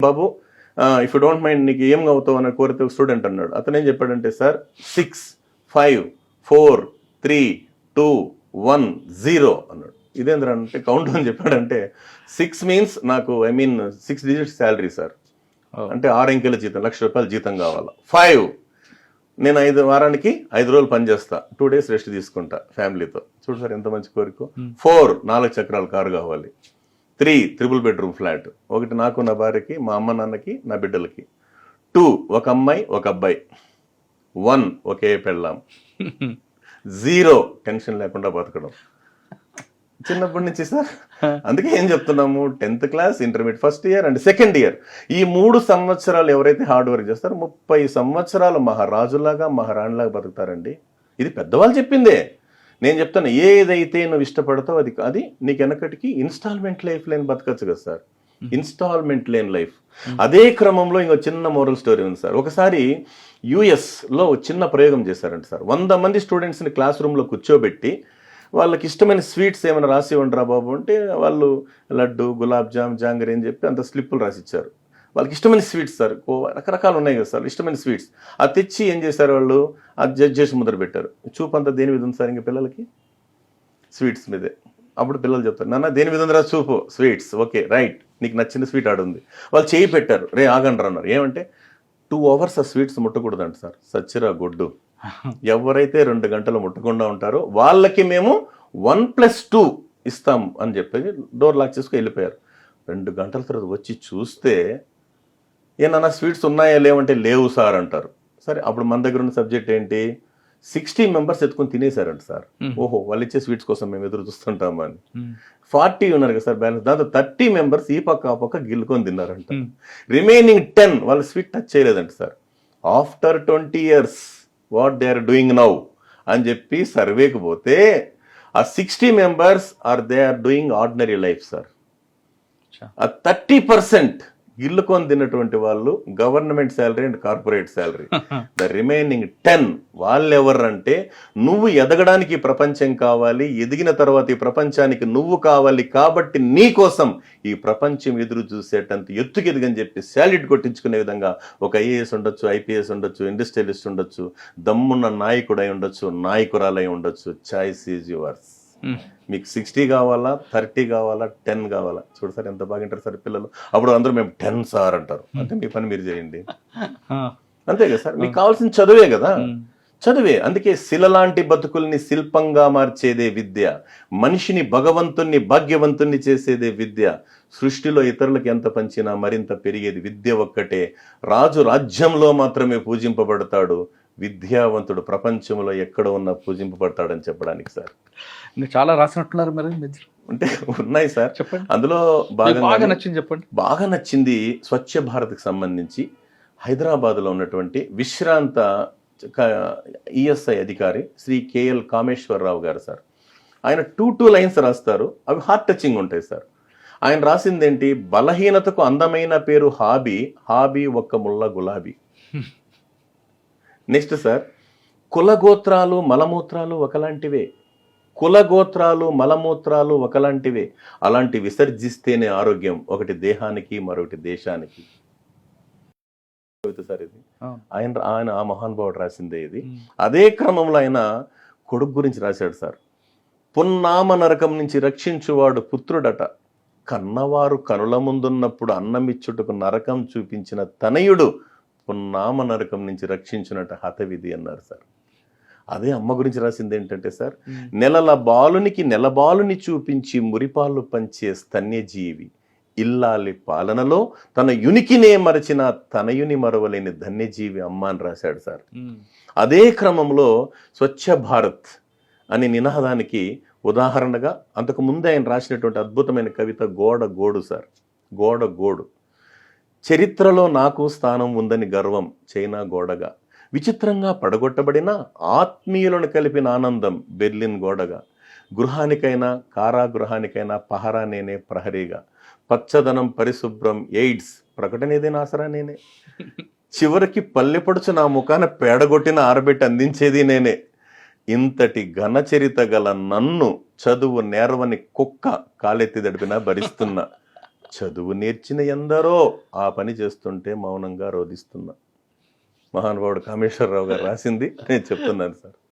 Babu if you don't mind నీకు ఏం అవుతావు అని కోరితే స్టూడెంట్ అన్నాడు. అతను ఏం చెప్పాడంటే, సార్ 6 5 4 3 2 1 0 అన్నాడు. ఇదేంద్ర అంటే కౌంట్ అని చెప్పాడంటే 6 మీన్స్ నాకు 6 డిజిట్ శాలరీ సార్, అంటే 6 అంకెల జీతం, ₹1,00,000 జీతం కావాలా. 5 నేను 5 వారానికి 5 రోజులు పని చేస్తా, 2 days రెస్ట్ తీసుకుంటా ఫ్యామిలీతో. చూడు సార్ ఎంత మంచి కోరిక. 4 4 చక్రాల కారు కావాలి. 3 3 bedroom ఫ్లాట్, ఒకటి నాకు నా భార్యకి, మా అమ్మ నాన్నకి, నా బిడ్డలకి. 2 ఒక అమ్మాయి ఒక అబ్బాయి. 1 ఒకే పెళ్ళాం. 0 టెన్షన్ లేకుండా బతకడం. చిన్నప్పటి నుంచి సార్, అందుకే ఏం చెప్తున్నాము, 10th class, intermediate first year and second year, ఈ 3 సంవత్సరాలు ఎవరైతే హార్డ్ వర్క్ చేస్తారో 30 సంవత్సరాలు మహారాజులాగా మహారాణిలాగా బతుకుతారండి. ఇది పెద్దవాళ్ళు చెప్పిందే. నేను చెప్తాను, ఏదైతే నువ్వు ఇష్టపడతావు అది నీకు వెనకటికి ఇన్స్టాల్మెంట్ లైఫ్ లేని బతకచ్చు కదా సార్, ఇన్స్టాల్మెంట్ లేని లైఫ్. అదే క్రమంలో ఇంకో చిన్న మోరల్ స్టోరీ ఉంది సార్. ఒకసారి యుఎస్లో చిన్న ప్రయోగం చేశారంట సార్. 100 మంది స్టూడెంట్స్ని క్లాస్ రూమ్లో కూర్చోబెట్టి వాళ్ళకి ఇష్టమైన స్వీట్స్ ఏమైనా రాసి ఇవ్వండిరా బాబు అంటే, వాళ్ళు లడ్డు, గులాబ్ జామ్, జాంగరీ అని చెప్పి అంత స్లిప్పులు రాసిచ్చారు. వాళ్ళకి ఇష్టమైన స్వీట్స్ సార్, రకరకాలు ఉన్నాయి కదా సార్ ఇష్టమైన స్వీట్స్. అది తెచ్చి ఏం చేశారు వాళ్ళు, అది జడ్జ్ చేసి ముద్ర పెట్టారు. చూపు అంతా దేని మీద ఉంది సార్ ఇంకా పిల్లలకి? స్వీట్స్ మీదే. అప్పుడు పిల్లలు చెప్తారు, నాన్న దేని మీద ఉందిరా చూపు? స్వీట్స్. ఓకే రైట్, నీకు నచ్చిన స్వీట్ ఆడుంది. వాళ్ళు చేయి పెట్టారు, రే ఆగండి అన్నారు. ఏమంటే 2 hours ఆ స్వీట్స్ ముట్టకూడదంట సార్. సచ్చిరా గొడ్డు, ఎవరైతే 2 గంటలు ముట్టకుండా ఉంటారో వాళ్ళకి మేము 1+2 ఇస్తాం అని చెప్పేసి డోర్ లాక్ చేసుకుని వెళ్ళిపోయారు. 2 గంటల తర్వాత వచ్చి చూస్తే, ఏమన్నా స్వీట్స్ ఉన్నాయా లేవంటే లేవు సార్ అంటారు. సరే, అప్పుడు మన దగ్గర ఉన్న సబ్జెక్ట్ ఏంటి, 60 members ఎత్తుకొని తినేశారంట సార్. ఓహో, వాళ్ళు ఇచ్చే స్వీట్స్ కోసం మేము ఎదురు చూస్తుంటామా అని. 40 ఉన్నారు కదా సార్ బ్యాలెన్స్, దాంతో 30 members ఈ పక్క ఆ పక్క గిల్లుకొని తిన్నారంట. రిమైనింగ్ 10 వాళ్ళు స్వీట్ టచ్ చేయలేదంట sir. After 20 years what they are doing now అని చెప్పి సర్వేకి పోతే, ఆ 60 members they are doing ordinary life sir. ఆ 30% గిల్లుకొని తిన్నటువంటి వాళ్ళు government salary and corporate salary. The remaining 10 వాళ్ళు ఎవరంటే, నువ్వు ఎదగడానికి ప్రపంచం కావాలి, ఎదిగిన తర్వాత ఈ ప్రపంచానికి నువ్వు కావాలి, కాబట్టి నీ కోసం ఈ ప్రపంచం ఎదురు చూసేటంత ఎత్తుకు ఎదిగని చెప్పి శాలరీ కొట్టించుకునే విధంగా ఒక ఐఏఎస్ ఉండొచ్చు, ఐపీఎస్ ఉండొచ్చు, ఇండస్ట్రియలిస్ట్ ఉండొచ్చు, దమ్మున్న నాయకుడై ఉండొచ్చు, నాయకురాలై ఉండొచ్చు. Choice is yours. మీకు 60 కావాలా, 30 కావాలా, 10 కావాలా? చూడు సార్ ఎంత బాగా వింటారు సార్ పిల్లలు. అప్పుడు అందరూ మేము 10 సార్ అంటారు. అంటే మీ పని మీరు చేయండి, అంతే కదా సార్. మీకు కావాల్సిన చదువే కదా, చదువే. అందుకే శిలలాంటి బతుకుల్ని శిల్పంగా మార్చేదే విద్య, మనిషిని భగవంతుణ్ణి భాగ్యవంతుణ్ణి చేసేదే విద్య. సృష్టిలో ఇతరులకు ఎంత పంచినా మరింత పెరిగేది విద్య ఒక్కటే. రాజు రాజ్యంలో మాత్రమే పూజింపబడతాడు, విద్యావంతుడు ప్రపంచంలో ఎక్కడ ఉన్నా పూజింపబడతాడని చెప్పడానికి సార్. చాలా రాసినట్టున్నారు మరి, అంటే ఉన్నాయి సార్. చెప్పండి. అందులో బాగా నచ్చింది చెప్పండి. బాగా నచ్చింది స్వచ్ఛ భారత్కి సంబంధించి హైదరాబాద్లో ఉన్నటువంటి విశ్రాంత ఈఎస్ఐ అధికారి శ్రీ కేఎల్ కామేశ్వరరావు గారు సార్. ఆయన 2 lines రాస్తారు, అవి హార్ట్ టచింగ్ ఉంటాయి సార్. ఆయన రాసింది ఏంటి, బలహీనతకు అందమైన పేరు హాబీ, హాబీ ఒక్క ముళ్ళ గులాబీ. నెక్స్ట్ సార్, కులగోత్రాలు మలమూత్రాలు ఒకలాంటివే, కులగోత్రాలు మలమూత్రాలు ఒకలాంటివే, అలాంటి విసర్జిస్తేనే ఆరోగ్యం, ఒకటి దేహానికి మరొకటి దేశానికి. సార్ ఇది ఆయన ఆ మహానుభావుడు రాసిందే ఇది. అదే క్రమంలో ఆయన కొడుకు గురించి రాశాడు సార్. పున్నామ నరకం నుంచి రక్షించువాడు పుత్రుడట, కన్నవారు కనుల ముందున్నప్పుడు అన్నమిచ్చుటకు నరకం చూపించిన తనయుడు పున్నామ నరకం నుంచి రక్షించునట హతవిధి అన్నారు సార్. అదే అమ్మ గురించి రాసింది ఏంటంటే సార్, నెలల బాలునికి నెలబాలుని చూపించి మురిపాలు పంచే స్తన్యజీవి, ఇల్లాలి పాలనలో తన యునికినే మరచిన తనయుని మరవలేని ధన్యజీవి అమ్మ అని రాశాడు సార్. అదే క్రమంలో స్వచ్ఛ భారత్ అనే నినాదానికి ఉదాహరణగా అంతకు ముందే ఆయన రాసినటువంటి అద్భుతమైన కవిత గోడ గోడు సార్. గోడ గోడు, చరిత్రలో నాకు స్థానం ఉందని గర్వం చైనా గోడగా, విచిత్రంగా పడగొట్టబడిన ఆత్మీయులను కలిపిన ఆనందం బెర్లిన్ గోడగా, గృహానికైనా కారాగృహానికైనా పహరా నేనే ప్రహరీగా, పచ్చదనం పరిశుభ్రం ఎయిడ్స్ ప్రకటనేదైనా ఆసరా నేనే, చివరికి పల్లెపడుచు నా ముఖాన పేడగొట్టిన ఆరబెట్టి అందించేది నేనే, ఇంతటి ఘనచరిత గల నన్ను చదువు నేర్వని కుక్క కాలెత్తి దడిపినా భరిస్తున్నా చదువు నేర్చిన ఎందరో ఆ పని చేస్తుంటే మౌనంగా రోధిస్తున్నా. మహానుభావుడు కామేశ్వరరావు గారు రాసింది నేను చెప్తున్నాను సార్.